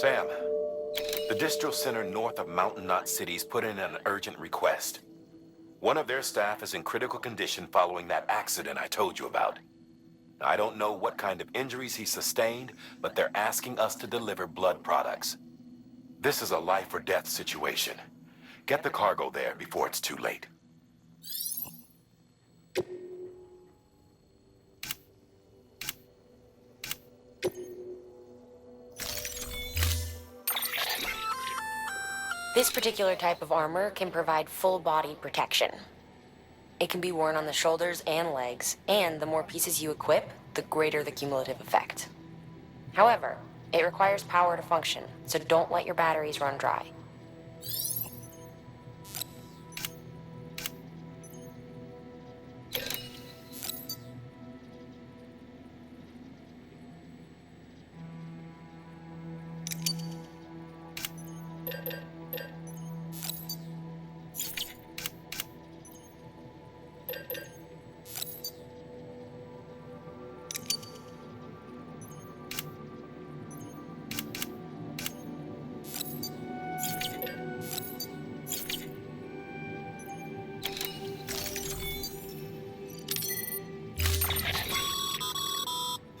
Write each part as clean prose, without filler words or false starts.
Sam, the distro center north of Mountain Knot City's put in an urgent request. One of their staff is in critical condition following that accident I told you about. I don't know what kind of injuries he sustained, but they're asking us to deliver blood products. This is a life or death situation. Get the cargo there before it's too late. This particular type of armor can provide full body protection. It can be worn on the shoulders and legs, and the more pieces you equip, the greater the cumulative effect. However, it requires power to function, so don't let your batteries run dry.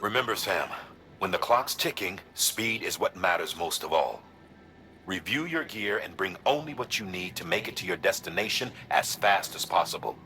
Remember, Sam, when the clock's ticking, speed is what matters most of all. Review your gear and bring only what you need to make it to your destination as fast as possible.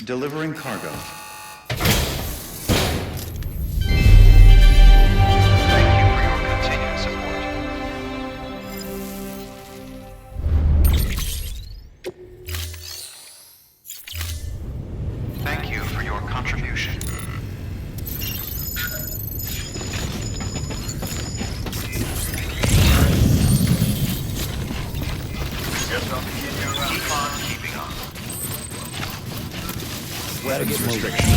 Delivering cargo. Thank you for your contribution. Keep on keeping on. Gotta get restrictions.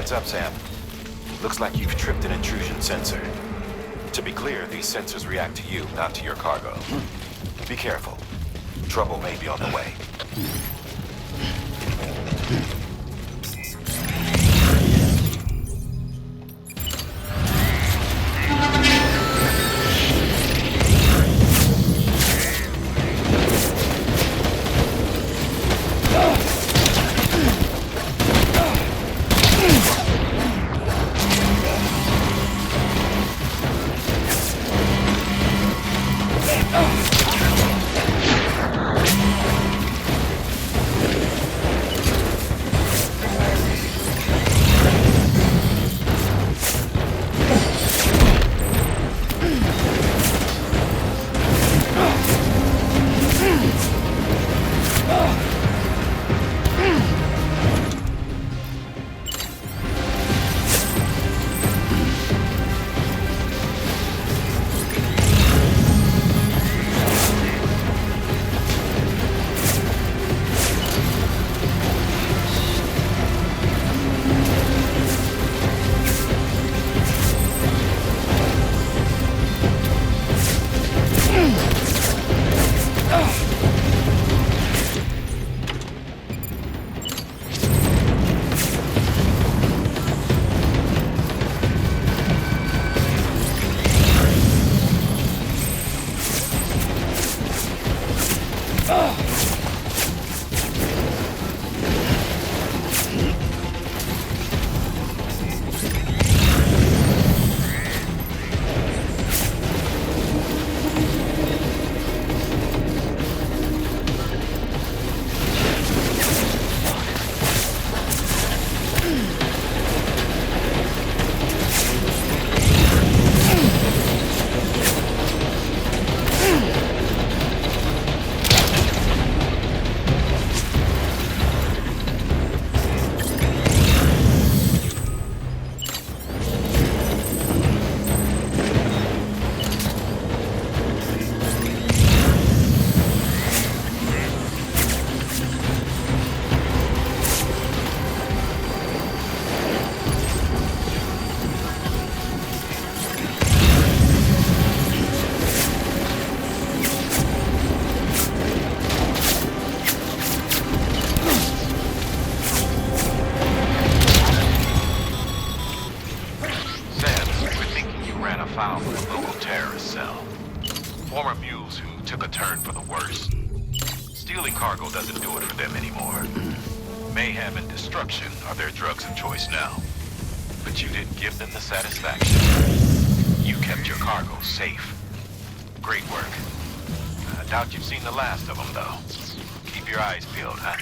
Heads up, Sam. Looks like you've tripped an intrusion sensor. To be clear, these sensors react to you, not to your cargo. Be careful. Trouble may be on the way. found in a local terrorist cell. Former mules who took a turn for the worse. Stealing cargo doesn't do it for them anymore. Mayhem and destruction are their drugs of choice now. But you didn't give them the satisfaction. You kept your cargo safe. Great work. I doubt you've seen the last of them, though. Keep your eyes peeled, huh?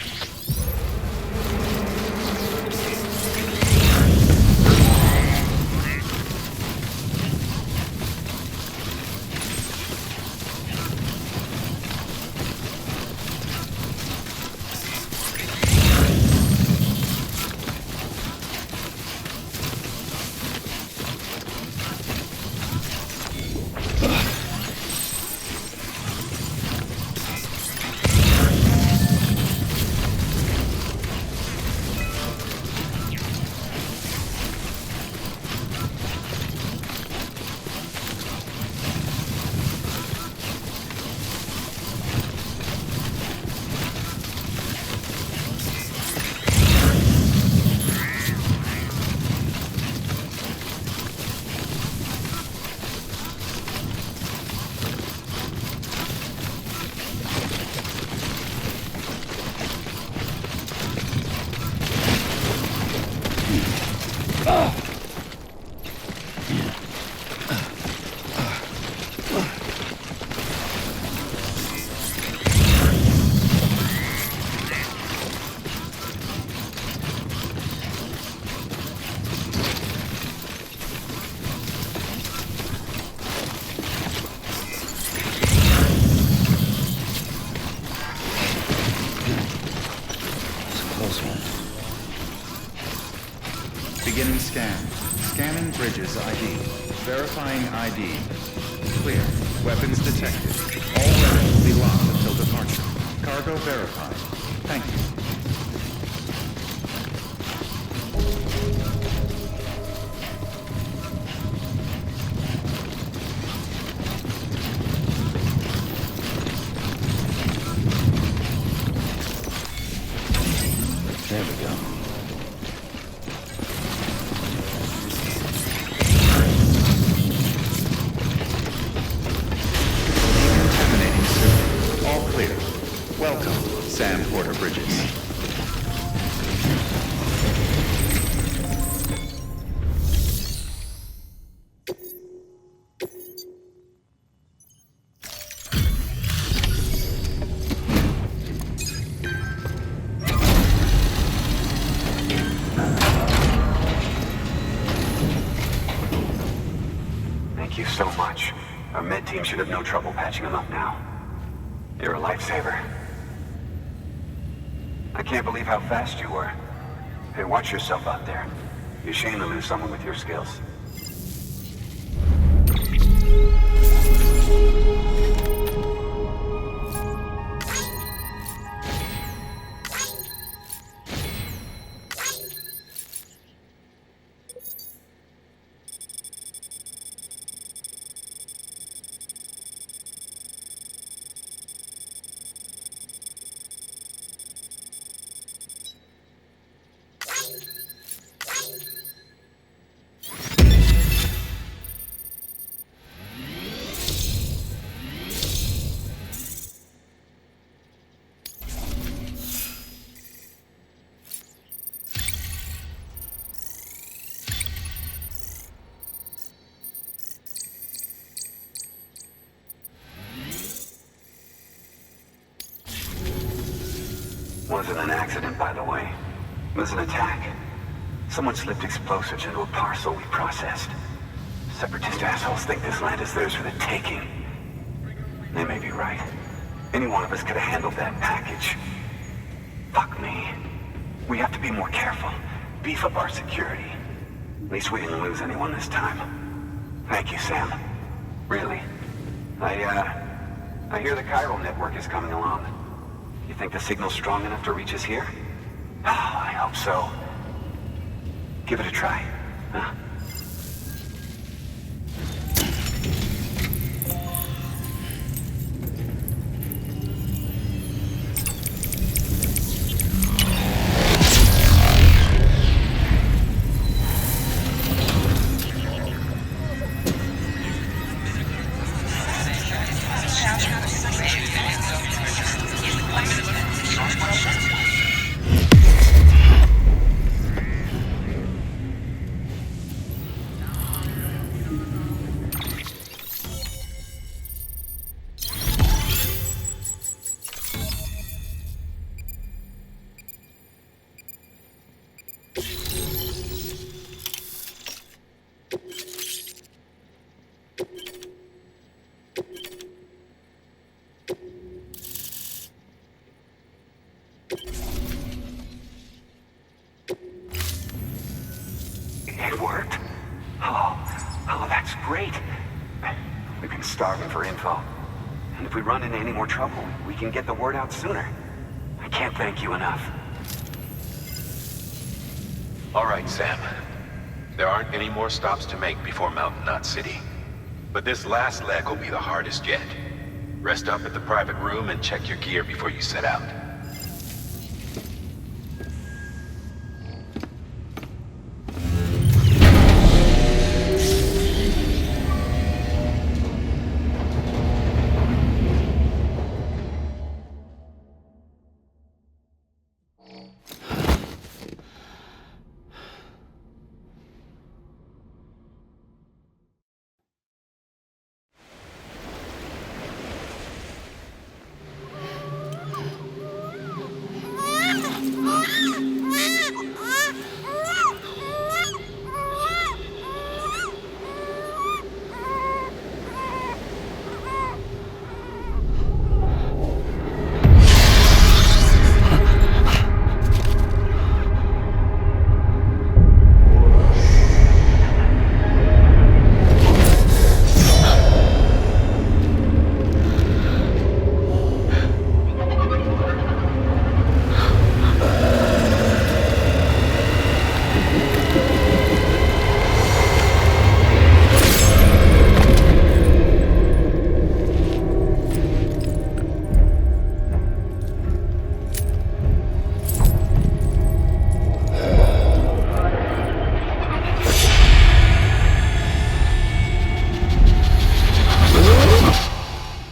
Beginning scan. Scanning bridges ID. Verifying ID. Clear. Weapons detected. All weapons will be locked until departure. Cargo verified. Thank you. clear. Welcome, Sam Porter Bridges. Thank you so much. Our med team should have no trouble patching him up now. You're a lifesaver. I can't believe how fast you were. Hey, watch yourself out there. You're ashamed to lose someone with your skills. Wasn't an accident, by the way. It was an attack. Someone slipped explosives into a parcel we processed. Separatist assholes think this land is theirs for the taking. They may be right. Any one of us could have handled that package. Fuck me. We have to be more careful. Beef up our security. At least we didn't lose anyone this time. Thank you, Sam. Really. I hear the chiral network is coming along. You think the signal's strong enough to reach us here? Oh, I hope so. Give it a try, huh? It worked. Oh, that's great. We've been starving for info. And if we run into any more trouble, we can get the word out sooner. I can't thank you enough. All right, Sam. There aren't any more stops to make before Mountain Knot City. But this last leg will be the hardest yet. Rest up at the private room and check your gear before you set out.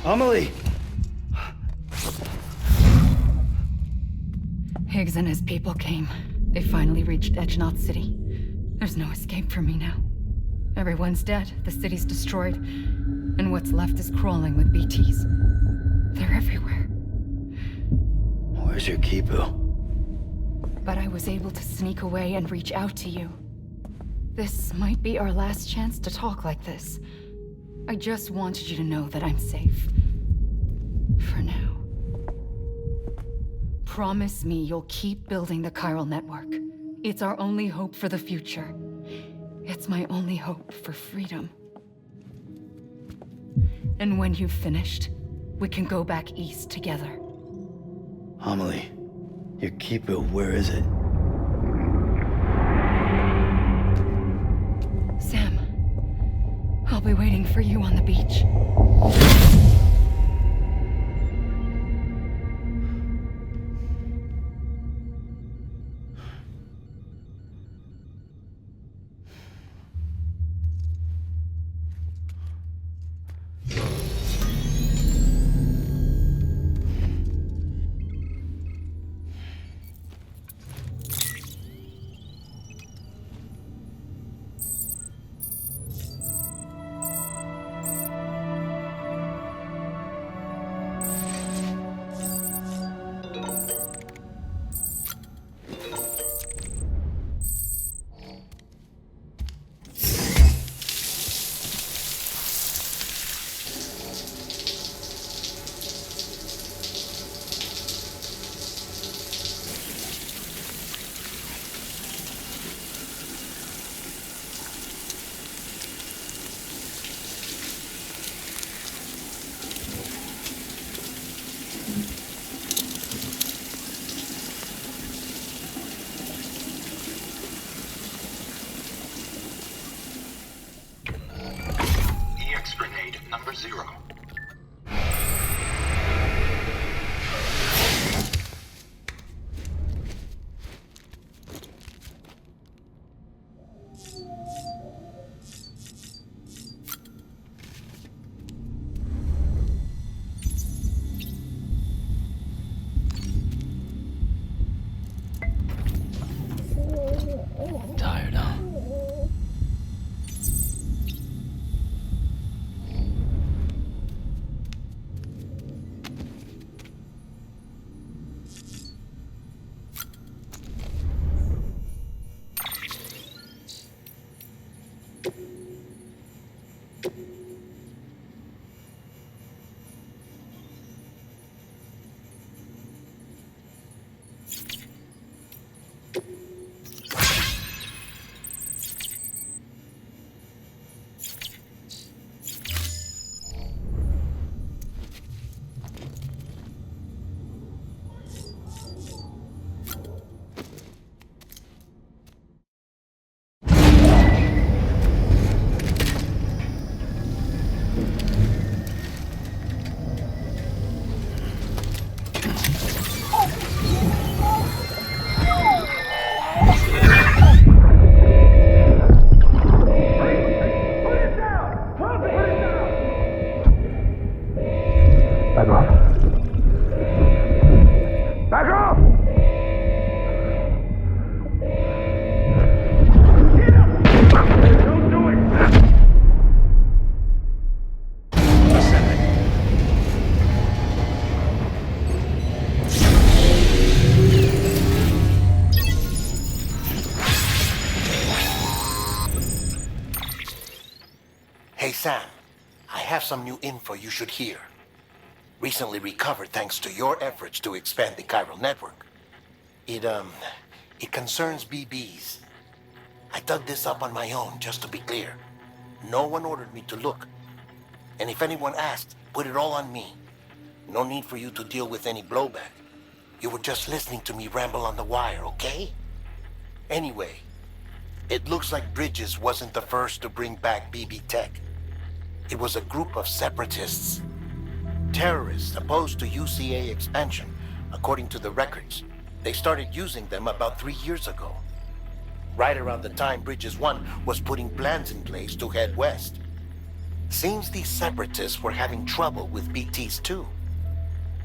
Amelie! Higgs and his people came. They finally reached Edgenaught City. There's no escape for me now. Everyone's dead, the city's destroyed, and what's left is crawling with BTs. They're everywhere. Where's your Kipu? But I was able to sneak away and reach out to you. This might be our last chance to talk like this. I just wanted you to know that I'm safe. For now. Promise me you'll keep building the chiral network. It's our only hope for the future. It's my only hope for freedom. And when you've finished, we can go back east together. Amelie, your Kipu, where is it? Sam, I'll be waiting for you on the beach. Grenade number 0. Tired, huh? Hey, Sam. I have some new info you should hear. Recently recovered thanks to your efforts to expand the chiral network. It concerns BBs. I dug this up on my own, just to be clear. No one ordered me to look. And if anyone asked, put it all on me. No need for you to deal with any blowback. You were just listening to me ramble on the wire, okay? Anyway, it looks like Bridges wasn't the first to bring back BB tech. It was a group of separatists. Terrorists opposed to UCA expansion, according to the records. They started using them about 3 years ago. Right around the time Bridges 1 was putting plans in place to head west. Seems these separatists were having trouble with BTs too,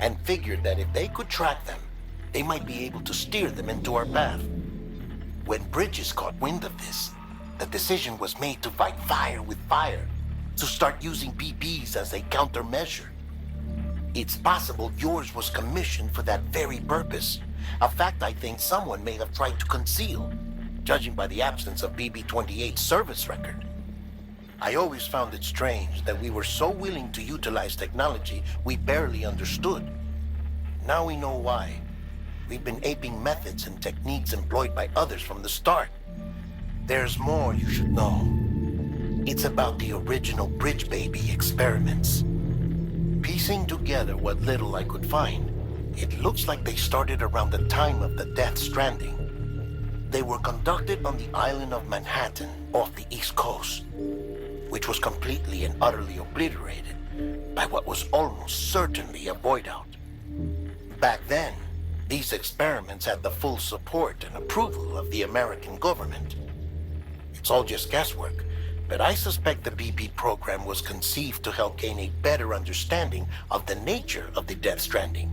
and figured that if they could track them, they might be able to steer them into our path. When Bridges caught wind of this, the decision was made to fight fire with fire, to start using BBs as a countermeasure. It's possible yours was commissioned for that very purpose, a fact I think someone may have tried to conceal, judging by the absence of BB-28's service record. I always found it strange that we were so willing to utilize technology we barely understood. Now we know why. We've been aping methods and techniques employed by others from the start. There's more you should know. It's about the original Bridge Baby experiments. Piecing together what little I could find, it looks like they started around the time of the Death Stranding. They were conducted on the island of Manhattan off the East Coast, which was completely and utterly obliterated by what was almost certainly a void out. Back then, these experiments had the full support and approval of the American government. It's all just guesswork, but I suspect the BB program was conceived to help gain a better understanding of the nature of the Death Stranding.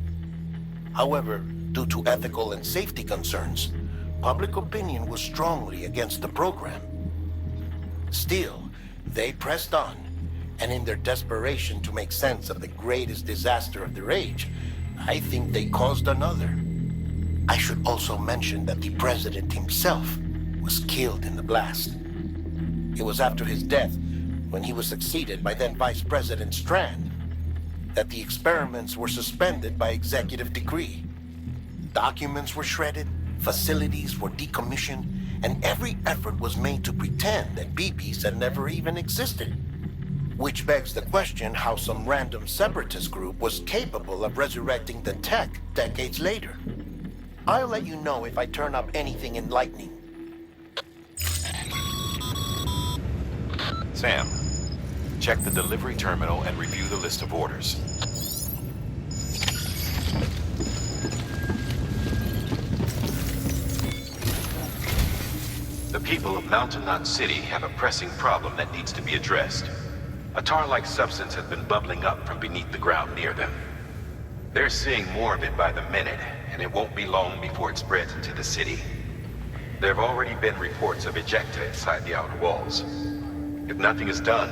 However, due to ethical and safety concerns, public opinion was strongly against the program. Still, they pressed on, and in their desperation to make sense of the greatest disaster of their age, I think they caused another. I should also mention that the president himself was killed in the blast. It was after his death, when he was succeeded by then Vice President Strand, that the experiments were suspended by executive decree. Documents were shredded, facilities were decommissioned, and every effort was made to pretend that BBs had never even existed. Which begs the question how some random separatist group was capable of resurrecting the tech decades later. I'll let you know if I turn up anything enlightening. Sam, check the delivery terminal and review the list of orders. The people of Mountain Knot City have a pressing problem that needs to be addressed. A tar-like substance has been bubbling up from beneath the ground near them. They're seeing more of it by the minute, and it won't be long before it spreads into the city. There have already been reports of ejecta inside the outer walls. If nothing is done,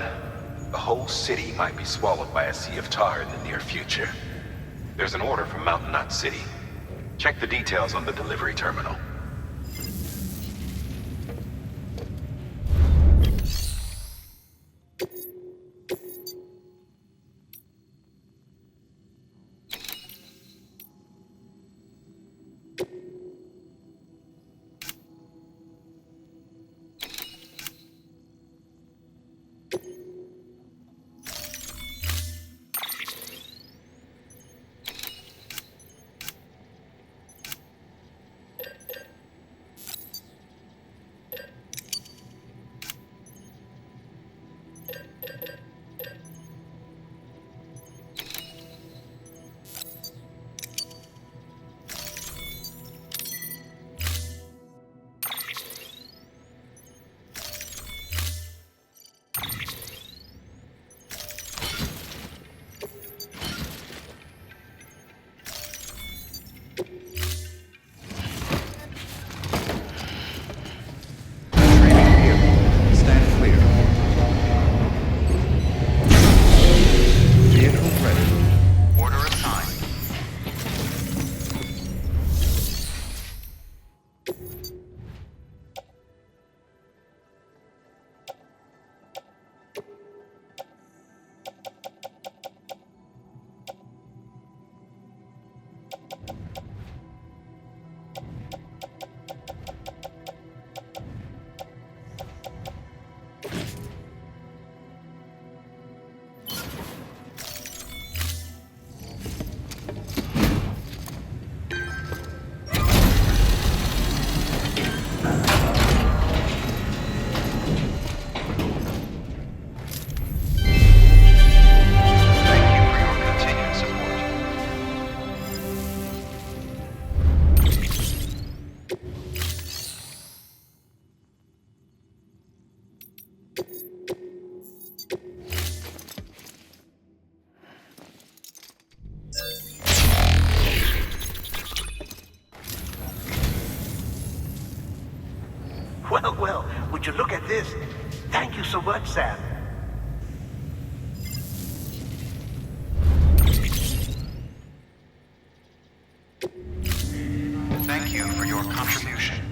the whole city might be swallowed by a sea of tar in the near future. There's an order from Mountain Knot City. Check the details on the delivery terminal. would you look at this? Thank you so much, Sam. Thank you for your contribution.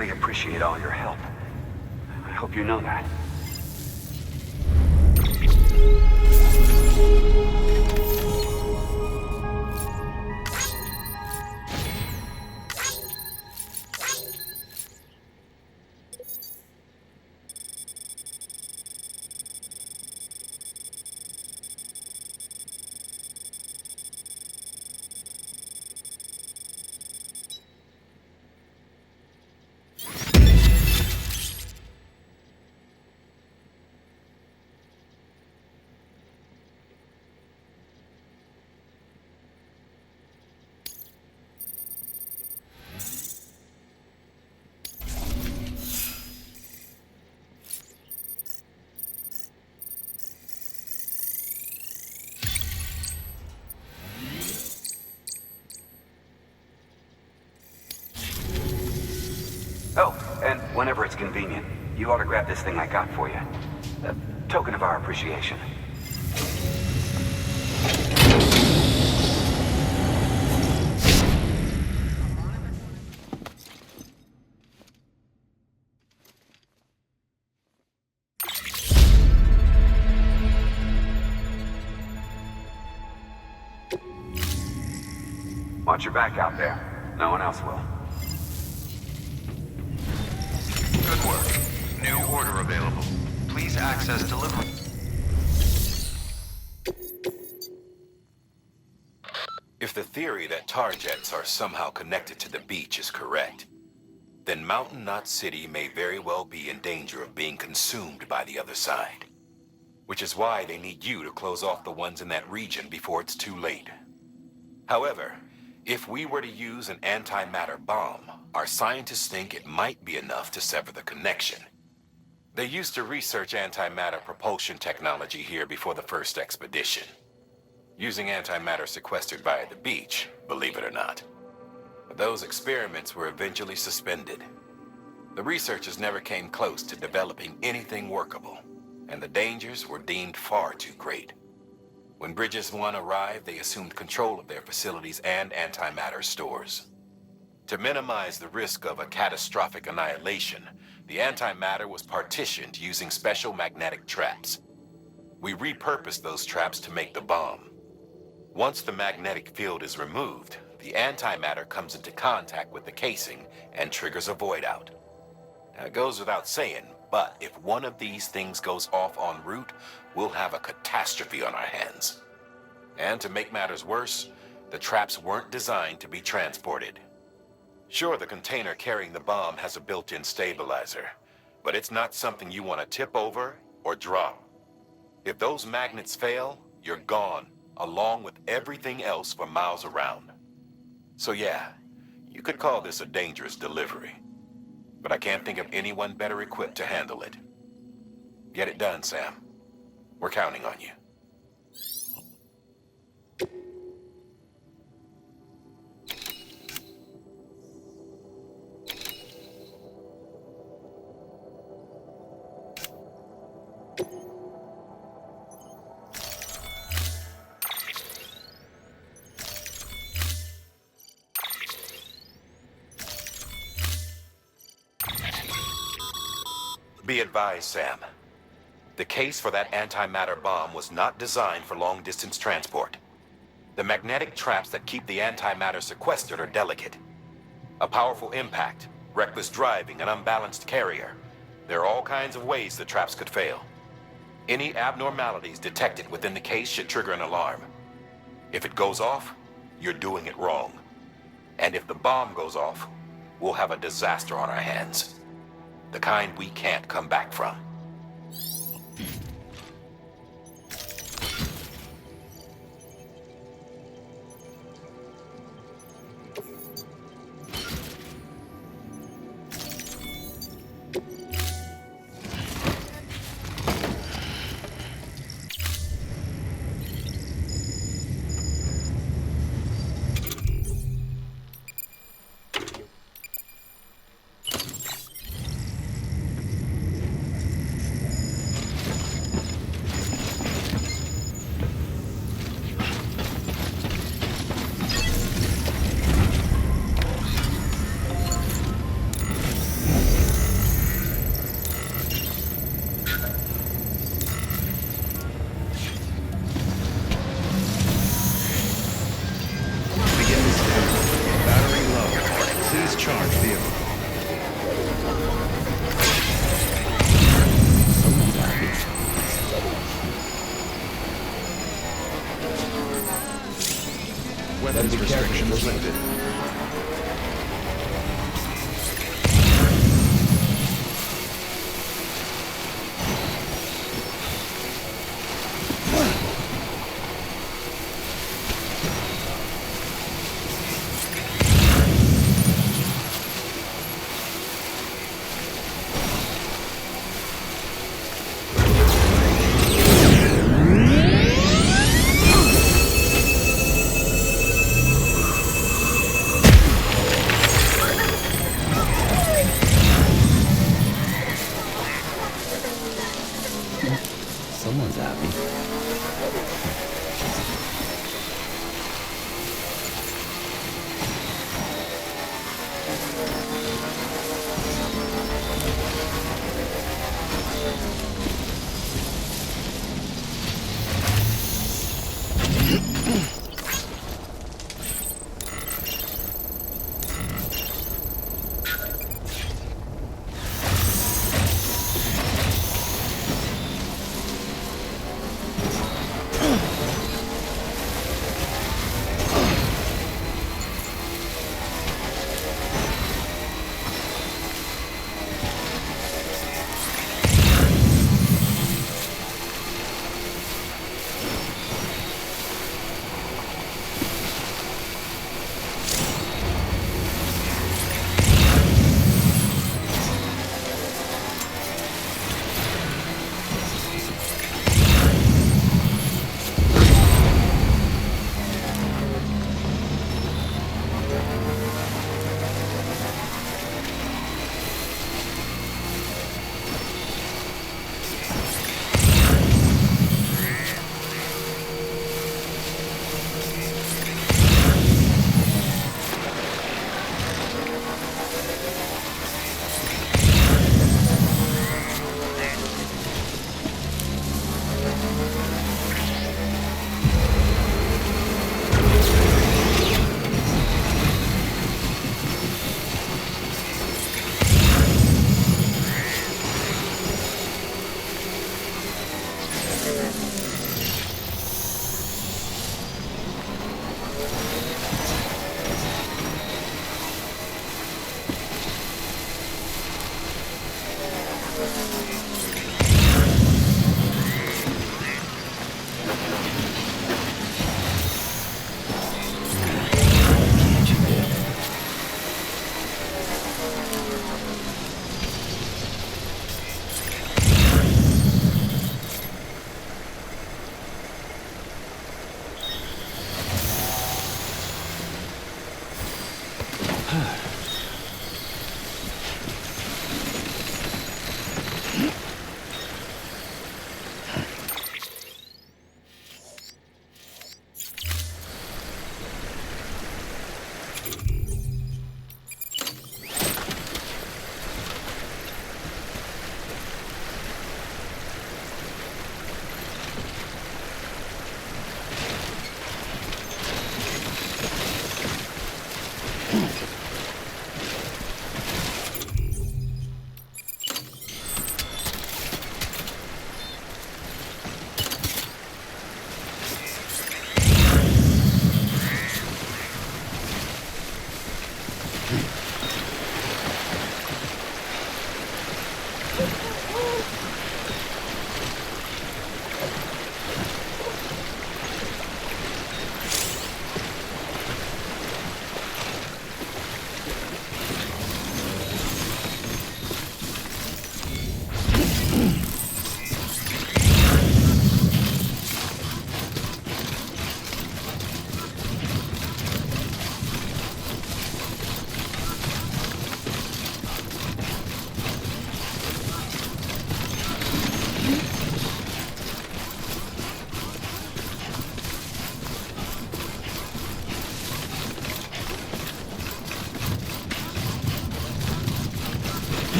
really appreciate all your help. I hope you know that. Oh, and whenever it's convenient, you ought to grab this thing I got for you. A token of our appreciation. Watch your back out there. No one else will. Good work. New order available. Please access delivery. If the theory that tar jets are somehow connected to the beach is correct, then Mountain Knot City may very well be in danger of being consumed by the other side. Which is why they need you to close off the ones in that region before it's too late. However, if we were to use an antimatter bomb, our scientists think it might be enough to sever the connection. They used to research antimatter propulsion technology here before the first expedition. Using antimatter sequestered by the beach, believe it or not. But those experiments were eventually suspended. The researchers never came close to developing anything workable, and the dangers were deemed far too great. When Bridges 1 arrived, they assumed control of their facilities and antimatter stores. To minimize the risk of a catastrophic annihilation, the antimatter was partitioned using special magnetic traps. We repurposed those traps to make the bomb. Once the magnetic field is removed, the antimatter comes into contact with the casing and triggers a void out. Now, it goes without saying, but if one of these things goes off en route, we'll have a catastrophe on our hands. And to make matters worse, the traps weren't designed to be transported. Sure, the container carrying the bomb has a built-in stabilizer, but it's not something you want to tip over or drop. If those magnets fail, you're gone, along with everything else for miles around. So yeah, you could call this a dangerous delivery, but I can't think of anyone better equipped to handle it. Get it done, Sam. We're counting on you. Be advised, Sam. The case for that antimatter bomb was not designed for long-distance transport. The magnetic traps that keep the antimatter sequestered are delicate. A powerful impact, reckless driving, an unbalanced carrier. There are all kinds of ways the traps could fail. Any abnormalities detected within the case should trigger an alarm. If it goes off, you're doing it wrong. And if the bomb goes off, we'll have a disaster on our hands. The kind we can't come back from. Restrictions lifted. Someone's happy.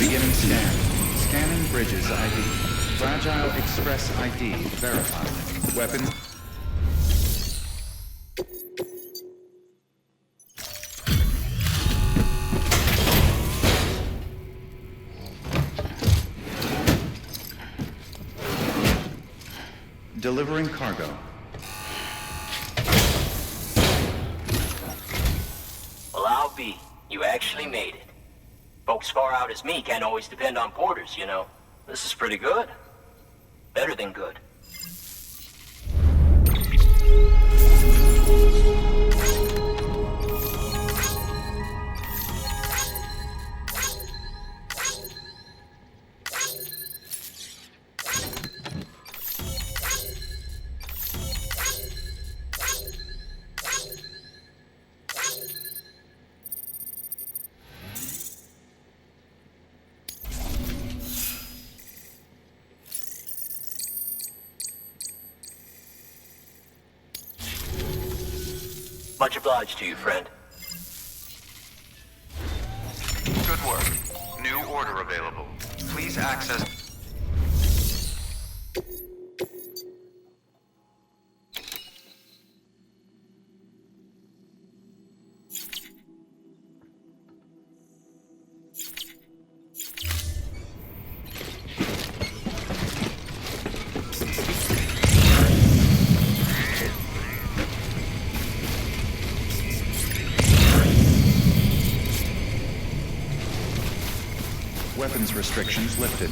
Beginning scan. Scanning bridges ID. Fragile Express ID verified. Weapons. Delivering cargo. Well, I'll be. You actually made it. Folks far out as me can't always depend on porters, you know. This is pretty good. Better than good. Much obliged to you, friend. Good work. New order available. Please access... Weapons restrictions lifted.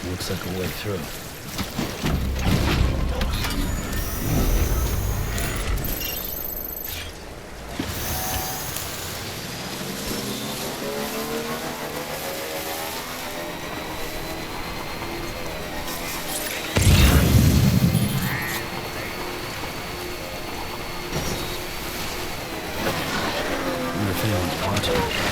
Looks like a way through. Wonder if anyone's watching.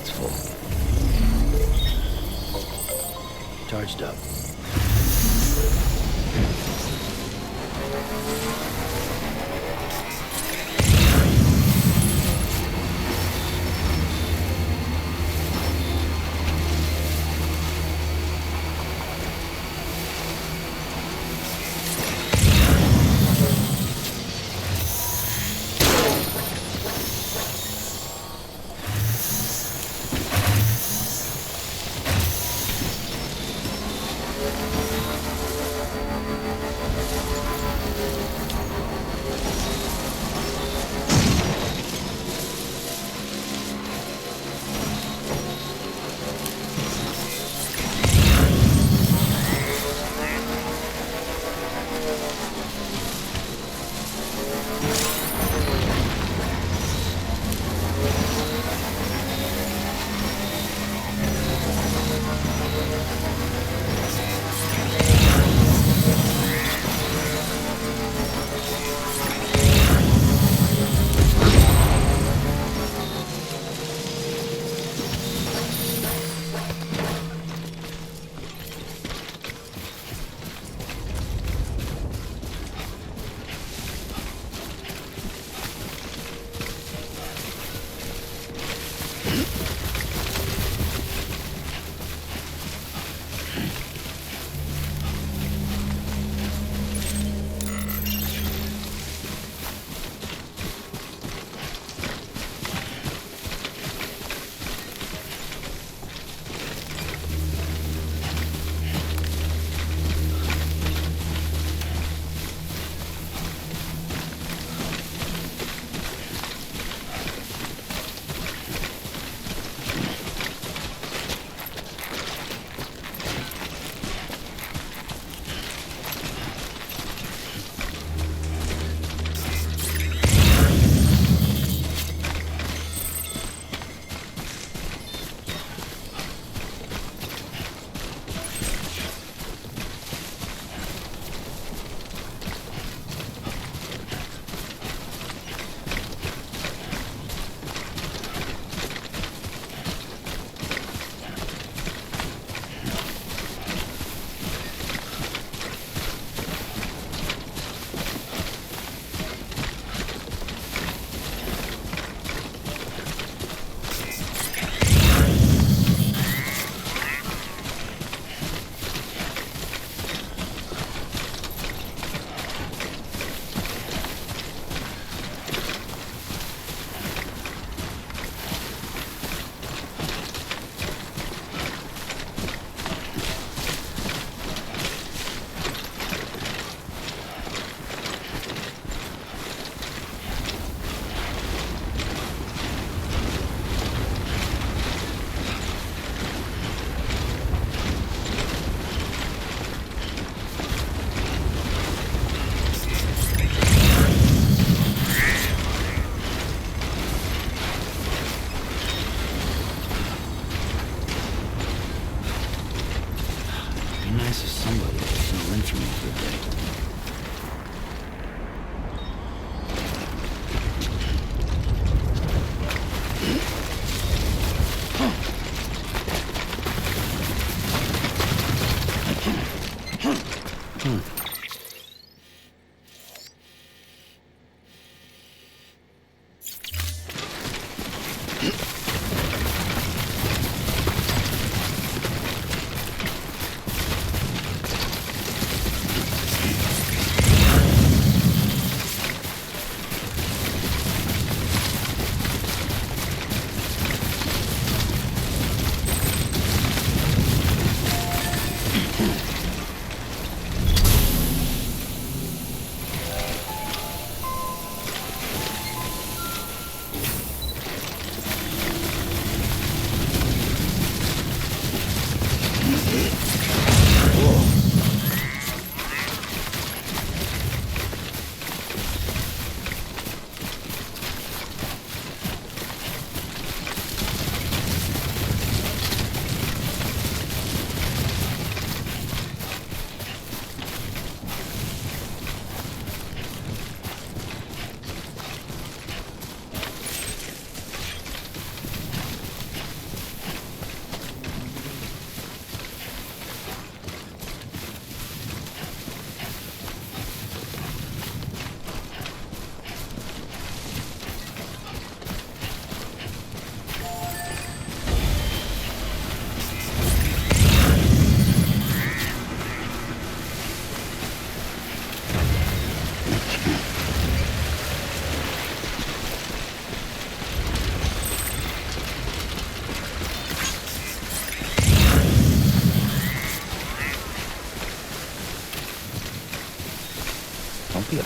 Autopilot's full. Charged up.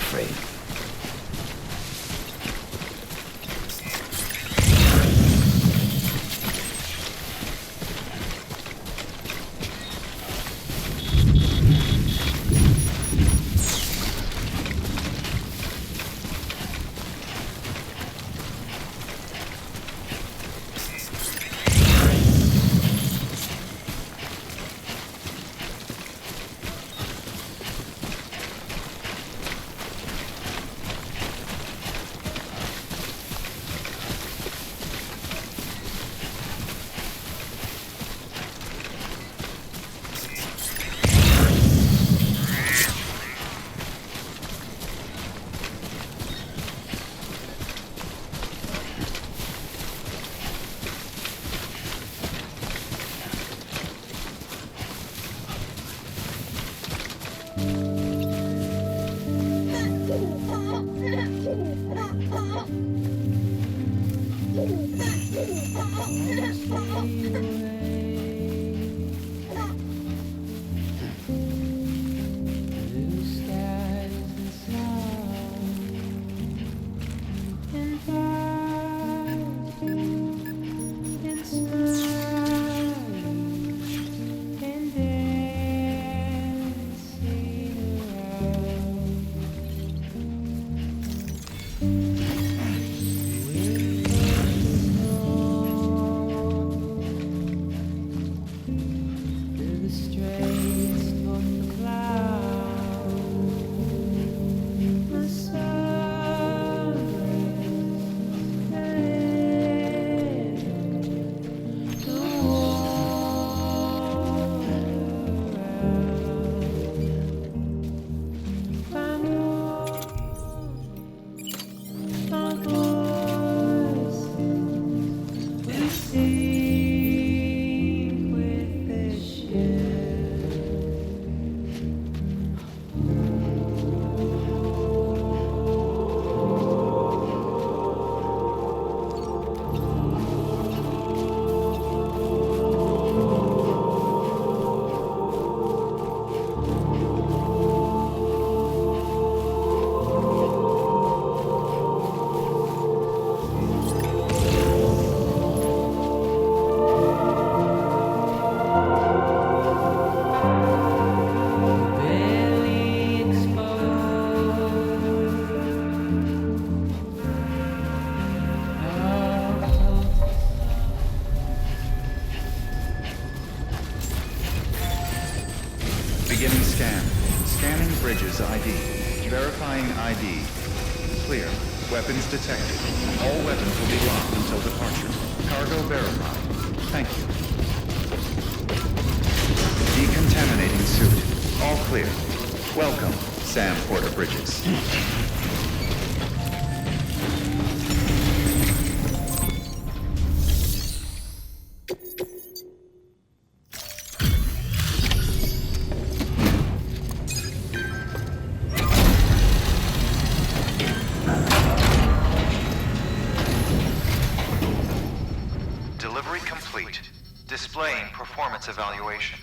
afraid. Beginning scan. Scanning bridges ID. Verifying ID. Clear. Weapons detected. All weapons will be locked until departure. Cargo verified. Thank you. Decontaminating suit. All clear. Welcome, Sam Porter Bridges. Delivery complete. Displaying performance evaluation.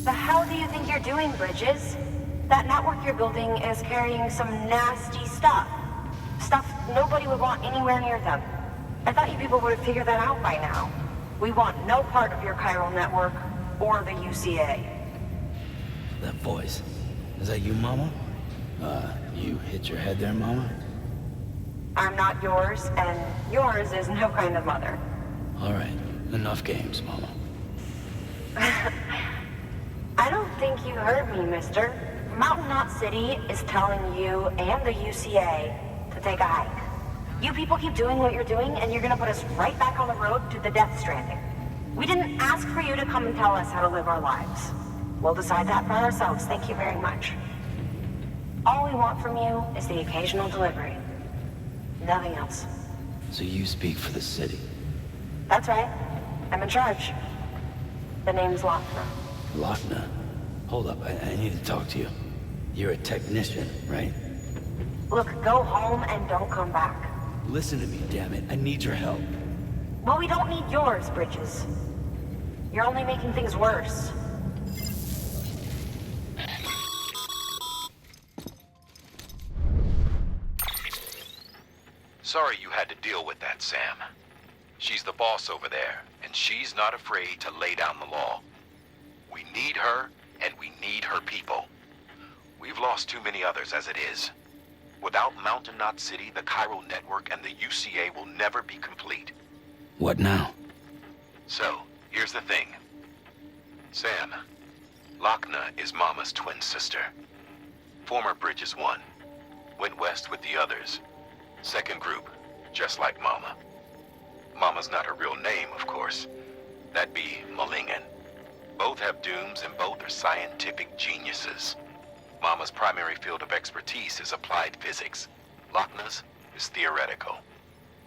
The hell do you think you're doing, Bridges? That network you're building is carrying some nasty stuff. Stuff nobody would want anywhere near them. I thought you people would have figured that out by now. We want no part of your chiral network or the UCA. That voice. Is that you, Mama? You hit your head there, Mama? I'm not yours, and yours is no kind of mother. All right. Enough games, Mama. I don't think you heard me, mister. Mountain Knot City is telling you and the UCA to take a hike. You people keep doing what you're doing, and you're gonna put us right back on the road to the death stranding. We didn't ask for you to come and tell us how to live our lives. We'll decide that for ourselves, thank you very much. All we want from you is the occasional delivery. Nothing else. So you speak for the city? That's right. I'm in charge. The name's Lochner. Lochner? Hold up, I need to talk to you. You're a technician, right? Look, go home and don't come back. Listen to me, damn it. I need your help. Well, we don't need yours, Bridges. You're only making things worse. Sorry you had to deal with that, Sam. She's the boss over there, and she's not afraid to lay down the law. We need her, and we need her people. We've lost too many others as it is. Without Mountain Knot City, the Cairo Network, and the UCA will never be complete. What now? So, here's the thing. Sam, Lochner is Mama's twin sister. Former Bridges 1. Went west with the others. Second group, just like Mama. Mama's not her real name, of course. That'd be Malingen. Both have dooms and both are scientific geniuses. Mama's primary field of expertise is applied physics. Lochner's is theoretical.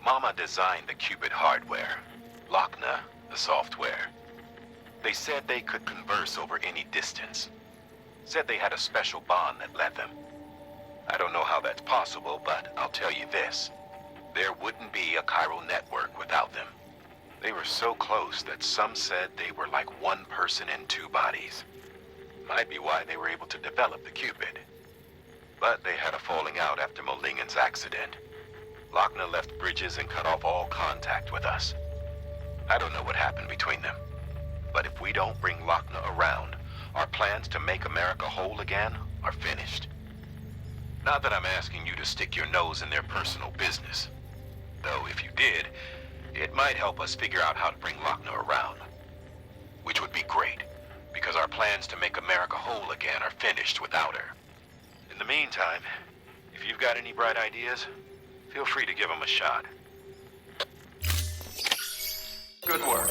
Mama designed the Cupid hardware. Lochner, the software. They said they could converse over any distance. Said they had a special bond that led them. I don't know how that's possible, but I'll tell you this. There wouldn't be a Cairo network without them. They were so close that some said they were like one person in two bodies. Might be why they were able to develop the Cupid. But they had a falling out after Molingen's accident. Lochner left Bridges and cut off all contact with us. I don't know what happened between them. But if we don't bring Lochner around, our plans to make America whole again are finished. Not that I'm asking you to stick your nose in their personal business. Though if you did, it might help us figure out how to bring Lochner around. Which would be great, because our plans to make America whole again are finished without her. In the meantime, if you've got any bright ideas, feel free to give them a shot. Good work.